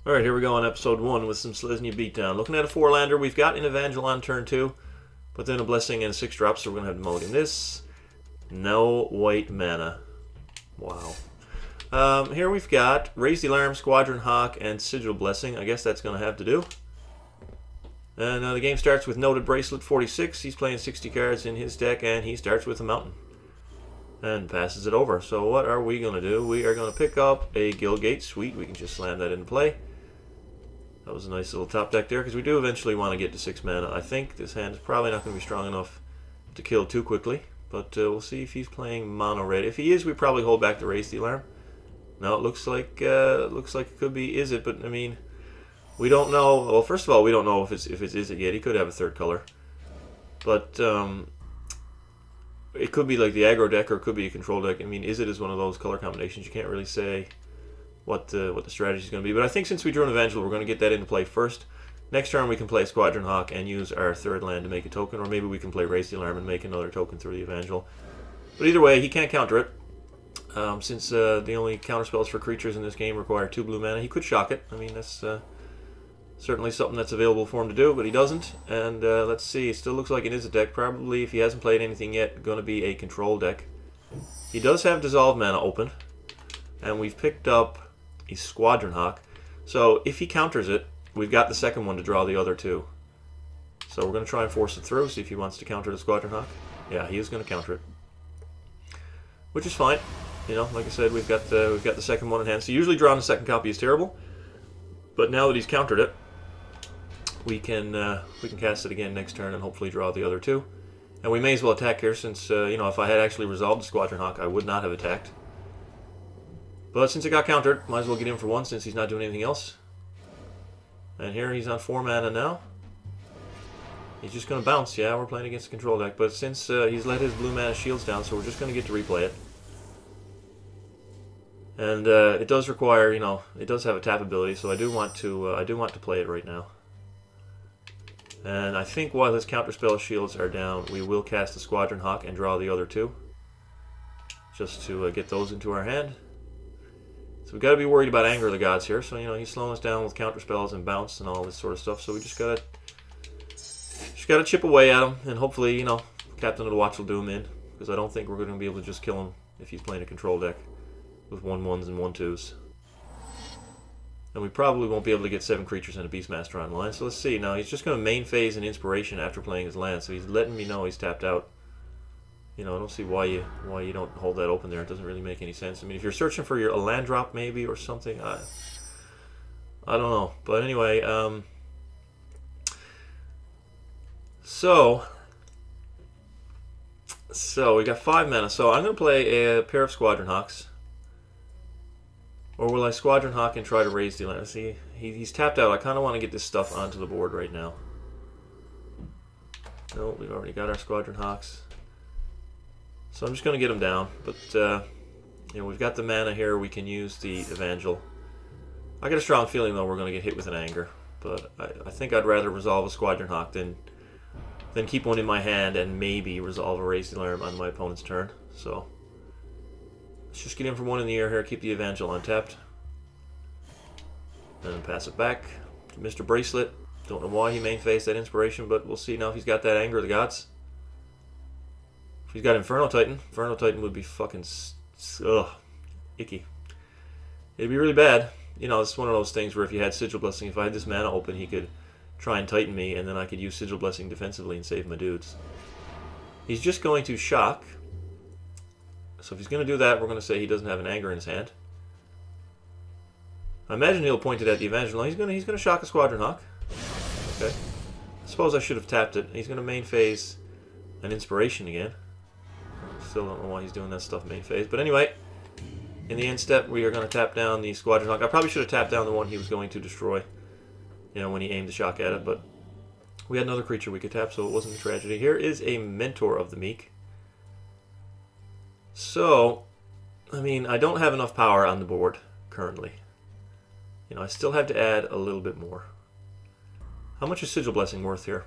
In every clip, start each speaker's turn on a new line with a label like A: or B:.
A: Alright, here we go on episode 1 with some Selesnya beatdown. Looking at a 4-lander, we've got an Evangel on turn 2, but then a Blessing and a 6-drop, so we're going to have to mulligan this. No white mana. Wow. Here we've got Raise the Alarm, Squadron Hawk, and Sigil Blessing. I guess that's going to have to do. And the game starts with Noted Bracelet 46. He's playing 60 cards in his deck, and he starts with a Mountain. And passes it over. So what are we going to do? We are going to pick up a Guildgate. Sweet, we can just slam that into play. That was a nice little top deck there, because we do eventually want to get to 6 mana. I think this hand is probably not going to be strong enough to kill too quickly, but we'll see if he's playing mono red. If he is, we probably hold back to Raise the Alarm. No, it looks like it could be Is It, but I mean, we don't know. Well, first of all, we don't know if it's Is It yet. He could have a third color, but it could be like the aggro deck, or it could be a control deck. I mean, Is It is one of those color combinations you can't really say what the strategy is going to be. But I think since we drew an Evangel, we're going to get that into play first. Next turn we can play Squadron Hawk and use our third land to make a token, or maybe we can play Raise the Alarm and make another token through the Evangel. But either way, he can't counter it. Since the only counterspells for creatures in this game require 2 blue mana, he could shock it. I mean, that's certainly something that's available for him to do, but he doesn't. And let's see, it still looks like it is a deck. Probably, if he hasn't played anything yet, going to be a control deck. He does have Dissolve mana open, and we've picked up a Squadron Hawk. So if he counters it, we've got the second one to draw the other 2. So we're going to try and force it through, see if he wants to counter the Squadron Hawk. Yeah, he is going to counter it, which is fine. You know, like I said, we've got the second one in hand. So usually drawing the second copy is terrible, but now that he's countered it, we can cast it again next turn and hopefully draw the other 2. And we may as well attack here, since you know, if I had actually resolved the Squadron Hawk, I would not have attacked. But since it got countered, might as well get in for 1 since he's not doing anything else. And here he's on 4 mana now. He's just going to bounce. Yeah, we're playing against a control deck, but since he's let his blue mana shields down, so we're just going to get to replay it. And it does require, you know, it does have a tap ability, so I do want to play it right now. And I think while his counterspell shields are down, we will cast the Squadron Hawk and draw the other 2, just to get those into our hand. So we've got to be worried about Anger of the Gods here. So, you know, he's slowing us down with counterspells and bounce and all this sort of stuff. So we just gotta chip away at him, and hopefully, you know, Captain of the Watch will do him in, because I don't think we're going to be able to just kill him if he's playing a control deck with 1/1s and 1/2s. And we probably won't be able to get 7 creatures and a Beastmaster online. So let's see. Now he's just going to main phase an Inspiration after playing his land. So he's letting me know he's tapped out. You know, I don't see why you don't hold that open there. It doesn't really make any sense. I mean, if you're searching for a land drop maybe or something, I don't know. But anyway, so we got 5 mana. So I'm going to play a pair of Squadron Hawks. Or will I Squadron Hawk and try to raise the land? See, he's tapped out. I kind of want to get this stuff onto the board right now. No, we've already got our Squadron Hawks. So I'm just going to get him down, but you know, we've got the mana here. We can use the Evangel. I got a strong feeling though we're going to get hit with an Anger, but I think I'd rather resolve a Squadron Hawk than keep one in my hand and maybe resolve a Raise the Alarm on my opponent's turn. So let's just get in for 1 in the air here. Keep the Evangel untapped, and pass it back to Mr. Bracelet. Don't know why he main phased that Inspiration, but we'll see now if he's got that Anger of the Gods. He's got Inferno Titan. Inferno Titan would be fucking icky. It'd be really bad. You know, it's one of those things where if you had Sigil Blessing, if I had this mana open, he could try and Titan me, and then I could use Sigil Blessing defensively and save my dudes. He's just going to shock. So if he's going to do that, we're going to say he doesn't have an Anger in his hand. I imagine he'll point it at the Evangel. He's going to shock a Squadron Hawk. Okay. I suppose I should have tapped it. He's going to main phase an Inspiration again. Still don't know why he's doing that stuff main phase. But anyway, in the end step, we are going to tap down the Squadron Hawk. I probably should have tapped down the one he was going to destroy, you know, when he aimed the shock at it. But we had another creature we could tap, so it wasn't a tragedy. Here is a Mentor of the Meek. So, I mean, I don't have enough power on the board currently. You know, I still have to add a little bit more. How much is Sigil Blessing worth here?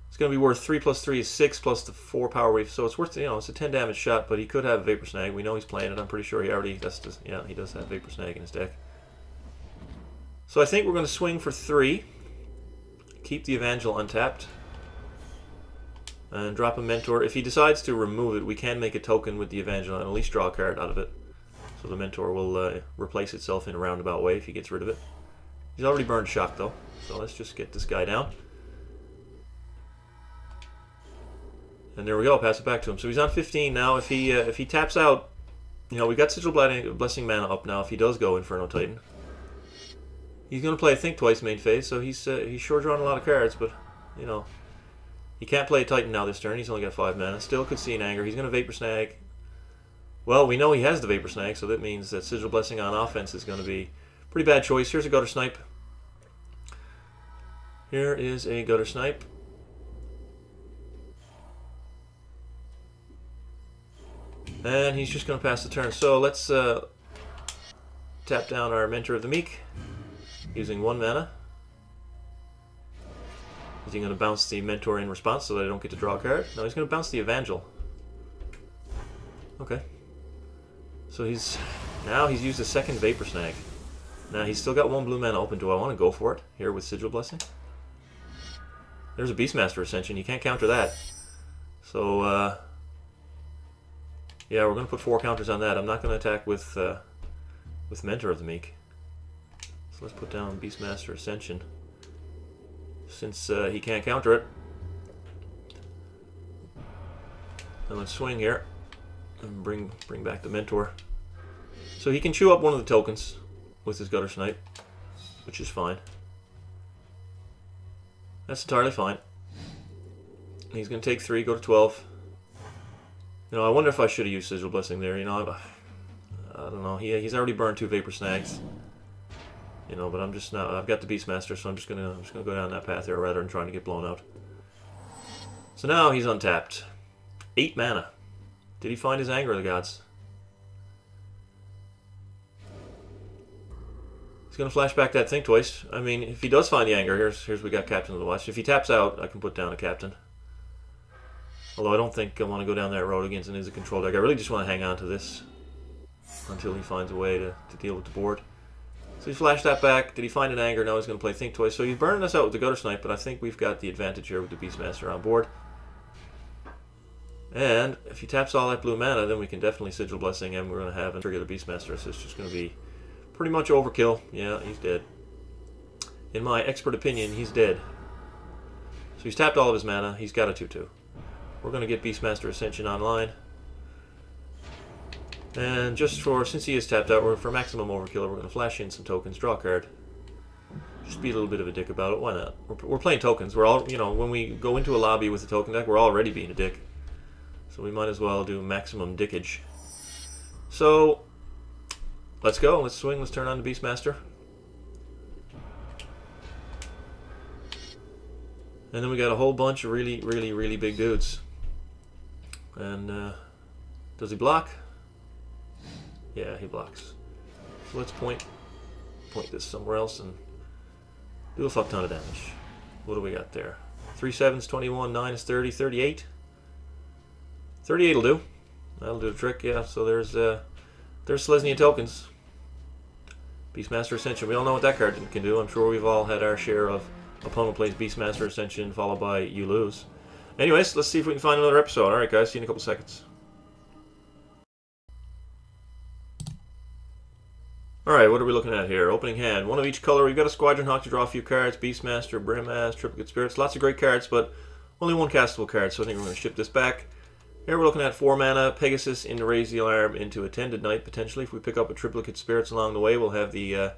A: It's going to be worth 3 plus 3 is 6 plus the 4 power wave, so it's worth, you know, it's a 10 damage shot, but he could have Vapor Snag. We know he's playing it. I'm pretty sure he already, yeah, he does have Vapor Snag in his deck. So I think we're going to swing for 3. Keep the Evangel untapped. And drop a Mentor. If he decides to remove it, we can make a token with the Evangel and at least draw a card out of it. So the Mentor will replace itself in a roundabout way if he gets rid of it. He's already burned Shock though, so let's just get this guy down. And there we go, pass it back to him. So he's on 15 now. If he taps out, you know, we got Sigil Blessing mana up now if he does go Inferno Titan. He's going to play Think Twice main phase, so he's sure drawing a lot of cards, but, you know, he can't play a Titan now this turn. He's only got 5 mana. Still could see an Anger. He's going to Vapor Snag. Well, we know he has the Vapor Snag, so that means that Sigil Blessing on offense is going to be a pretty bad choice. Here's a Gutter Snipe. Here is a Gutter Snipe. And he's just going to pass the turn. So let's tap down our Mentor of the Meek using 1 mana. Is he going to bounce the Mentor in response so that I don't get to draw a card? No, he's going to bounce the Evangel. Okay. So he's used a second Vapor Snag. Now he's still got 1 blue mana open. Do I want to go for it here with Sigil Blessing? There's a Beastmaster Ascension. You can't counter that. So yeah, we're going to put 4 counters on that. I'm not going to attack with Mentor of the Meek. So let's put down Beastmaster Ascension. Since he can't counter it. And let's swing here. And bring back the Mentor. So he can chew up one of the tokens with his Gutter Snipe, which is fine. That's entirely fine. He's going to take 3, go to 12. You know, I wonder if I should have used Sigil Blessing there. You know, I don't know. He's already burned 2 Vapor Snags. You know, but I'm just not. I've got the Beastmaster, so I'm just gonna go down that path here rather than trying to get blown out. So now he's untapped. 8 mana. Did he find his Anger of the Gods? He's gonna flash back that Think Twice. I mean, if he does find the Anger, here's we got Captain of the Watch. If he taps out, I can put down a Captain. Although I don't think I want to go down that road against an Is a control deck. I really just want to hang on to this until he finds a way to deal with the board. So he flashed that back. Did he find an Anger? No, he's going to play Think Twice. So he's burning us out with the Gutter Snipe, but I think we've got the advantage here with the Beastmaster on board. And if he taps all that blue mana, then we can definitely Sigil Blessing, and we're going to have a trigger the Beastmaster. So it's just going to be pretty much overkill. Yeah, he's dead. In my expert opinion, he's dead. So he's tapped all of his mana. He's got a 2/2. We're going to get Beastmaster Ascension online. And just since he is tapped out, for maximum overkill, we're going to flash in some tokens, draw a card. Just be a little bit of a dick about it. Why not? We're playing tokens. We're all, you know, when we go into a lobby with a token deck, we're already being a dick. So we might as well do maximum dickage. So let's go. Let's swing. Let's turn on the Beastmaster. And then we got a whole bunch of really, really, really big dudes. And does he block? Yeah, he blocks. So let's point this somewhere else and do a fuck ton of damage. What do we got there? 3 7s, 21, 9 is 30, 38. 38 will do. That'll do the trick, yeah. So there's Selesnya tokens. Beastmaster Ascension. We all know what that card can do. I'm sure we've all had our share of opponent plays Beastmaster Ascension followed by you lose. Anyways, let's see if we can find another episode. Alright guys, see you in a couple seconds. Alright, what are we looking at here? Opening hand. One of each color. We've got a Squadron Hawk to draw a few cards. Beastmaster, Brimaz, Triplicate Spirits. Lots of great cards, but only 1 castable card, so I think we're going to ship this back. Here we're looking at 4 mana. Pegasus into Raise the Alarm into Attended Knight, potentially. If we pick up a Triplicate Spirits along the way, we'll have the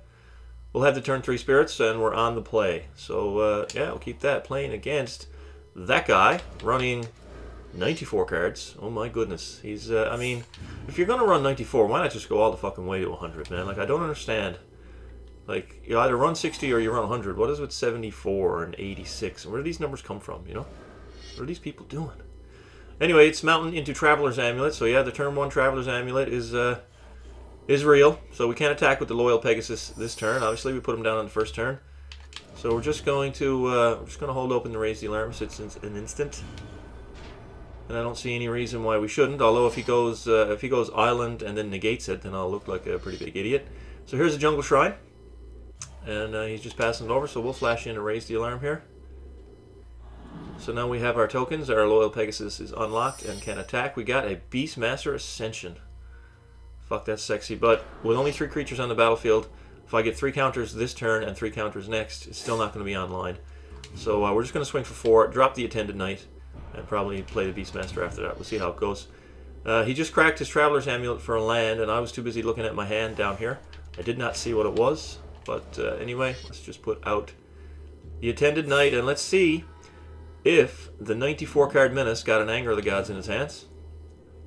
A: turn 3 Spirits, and we're on the play. So, yeah, we'll keep that. Playing against that guy, running 94 cards. Oh my goodness. He's, I mean, if you're going to run 94, why not just go all the fucking way to 100, man? Like, I don't understand. Like, you either run 60 or you run 100. What is with 74 and 86? And where do these numbers come from, you know? What are these people doing? Anyway, it's Mountain into Traveler's Amulet. So, yeah, the turn 1 Traveler's Amulet is real. So, we can't attack with the Loyal Pegasus this turn. Obviously, we put him down on the first turn. So, we're just going to hold open the Raise the Alarm since it's an instant. And I don't see any reason why we shouldn't. Although if he goes Island and then negates it, then I'll look like a pretty big idiot. So here's a Jungle Shrine. And he's just passing it over, so we'll flash in and raise the alarm here. So now we have our tokens. Our Loyal Pegasus is unlocked and can attack. We got a Beastmaster Ascension. Fuck, that's sexy. But with only 3 creatures on the battlefield, if I get 3 counters this turn and 3 counters next, it's still not going to be online. So we're just going to swing for 4, drop the Attended Knight, and probably play the Beastmaster after that. We'll see how it goes. He just cracked his Traveler's Amulet for a land, and I was too busy looking at my hand down here. I did not see what it was. But anyway, let's just put out the Attended Knight, and let's see if the 94-card Menace got an Anger of the Gods in his hands.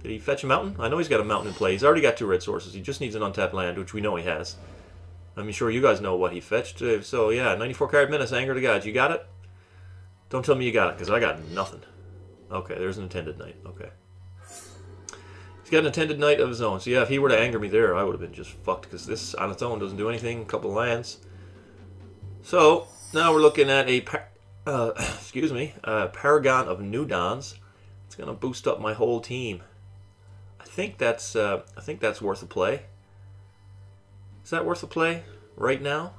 A: Did he fetch a mountain? I know he's got a mountain in play. He's already got 2 red sources. He just needs an untapped land, which we know he has. I'm sure you guys know what he fetched. So yeah, 94-card Menace, Anger of the Gods. You got it? Don't tell me you got it, because I got nothing. Okay, there's an Attended Knight. Okay. He's got an Attended Knight of his own. So yeah, if he were to anger me there, I would have been just fucked, because this on its own doesn't do anything. A couple of lands. So now we're looking at a Paragon of New Dawns. It's going to boost up my whole team. I think that's worth a play. Is that worth a play right now?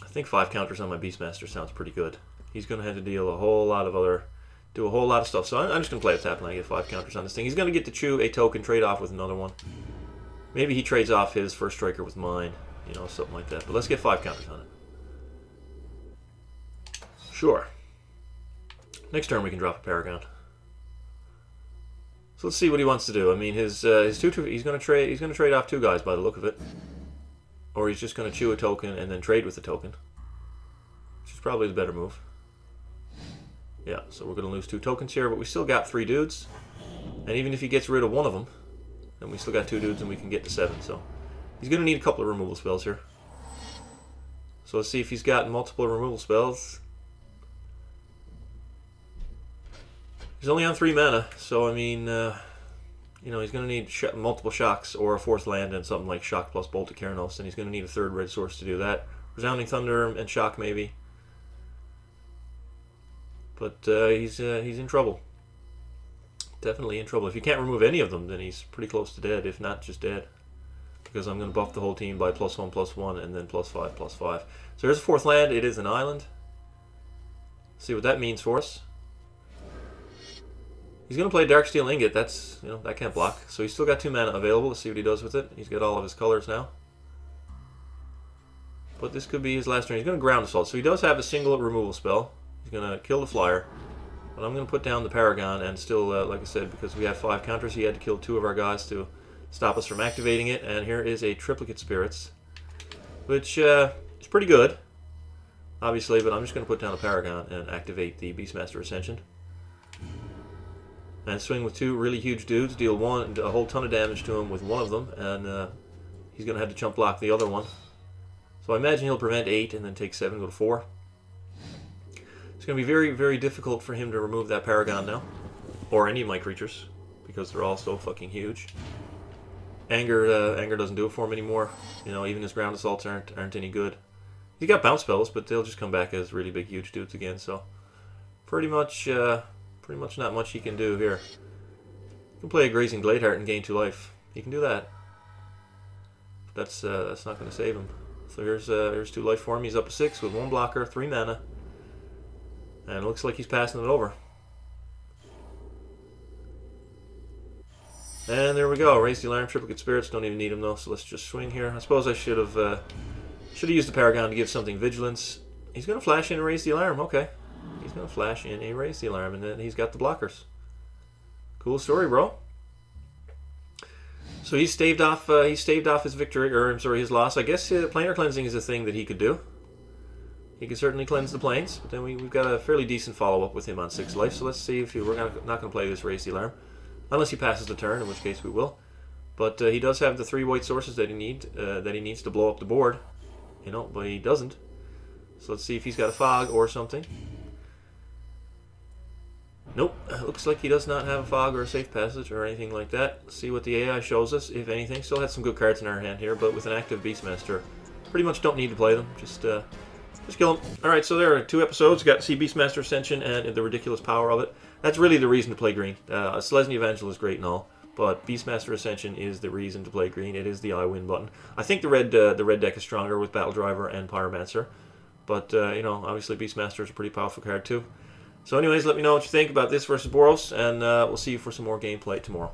A: I think 5 counters on my Beastmaster sounds pretty good. He's going to have to deal a whole lot of do a whole lot of stuff. So I'm just going to play a tap and I get 5 counters on this thing. He's going to get to chew a token, trade off with another one. Maybe he trades off his first striker with mine. You know, something like that. But let's get 5 counters on it. Sure. Next turn we can drop a Paragon. So let's see what he wants to do. I mean, his he's going to trade off 2 guys by the look of it, or he's just going to chew a token and then trade with the token, which is probably the better move. Yeah, so we're going to lose 2 tokens here, but we still got 3 dudes, and even if he gets rid of one of them, then we still got 2 dudes and we can get to 7. So he's going to need a couple of removal spells here. So let's see if he's got multiple removal spells. He's only on 3 mana, so I mean, you know, he's going to need multiple shocks or a 4th land and something like Shock plus Bolt of Keranos, and he's going to need a 3rd red source to do that. Resounding Thunder and Shock maybe. But he's in trouble. Definitely in trouble. If you can't remove any of them, then he's pretty close to dead, if not just dead. Because I'm going to buff the whole team by +1/+1 and then +5/+5. So here's a 4th land. It is an island. See what that means for us. He's going to play Darksteel Ingot. That's, you know, that can't block. So he's still got 2 mana available. Let's see what he does with it. He's got all of his colors now. But this could be his last turn. He's going to Ground Assault. So he does have a single removal spell. He's going to kill the flyer. But I'm going to put down the Paragon, and still, like I said, because we have 5 counters, he had to kill 2 of our guys to stop us from activating it. And here is a Triplicate Spirits, which is pretty good, obviously, but I'm just going to put down a Paragon and activate the Beastmaster Ascension. And swing with 2 really huge dudes, deal a whole ton of damage to him with one of them, and he's going to have to chump block the other one. So I imagine he'll prevent 8 and then take 7, go to 4. It's going to be very, very difficult for him to remove that Paragon now, or any of my creatures, because they're all so fucking huge. Anger doesn't do it for him anymore. You know, even his Ground Assaults aren't any good. He got bounce spells, but they'll just come back as really big, huge dudes again. So pretty much not much he can do here. He can play a Grazing Gladeheart and gain 2 life. He can do that. But that's not going to save him. So here's 2 life for him. He's up to 6 with 1 blocker, 3 mana. And it looks like he's passing it over. And there we go. Raise the alarm. Triplicate Spirits. Don't even need him though. So let's just swing here. I suppose I should have used the Paragon to give something vigilance. He's going to flash in and raise the alarm. Okay. He's going to flash in and raise the alarm, and then he's got the blockers. Cool story, bro. So he staved off his victory, or I'm sorry, his loss. I guess planar cleansing is a thing that he could do. He could certainly cleanse the planes, but then we've got a fairly decent follow-up with him on 6 life. So let's see if we're not going to play this raise the alarm, unless he passes the turn, in which case we will. But he does have the 3 white sources that he needs to blow up the board. You know, but he doesn't. So let's see if he's got a fog or something. Nope, looks like he does not have a fog or a safe passage or anything like that. Let's see what the AI shows us, if anything. Still has some good cards in our hand here, but with an active Beastmaster, pretty much don't need to play them. Just kill them. Alright, so there are 2 episodes. Got to see Beastmaster Ascension and the ridiculous power of it. That's really the reason to play green. Selesnya Evangel is great and all, But Beastmaster Ascension is the reason to play green. It is the I win button. I think the red deck is stronger with Battle Driver and Pyromancer. But, you know, obviously Beastmaster is a pretty powerful card too. So anyways, let me know what you think about this versus Boros, and we'll see you for some more gameplay tomorrow.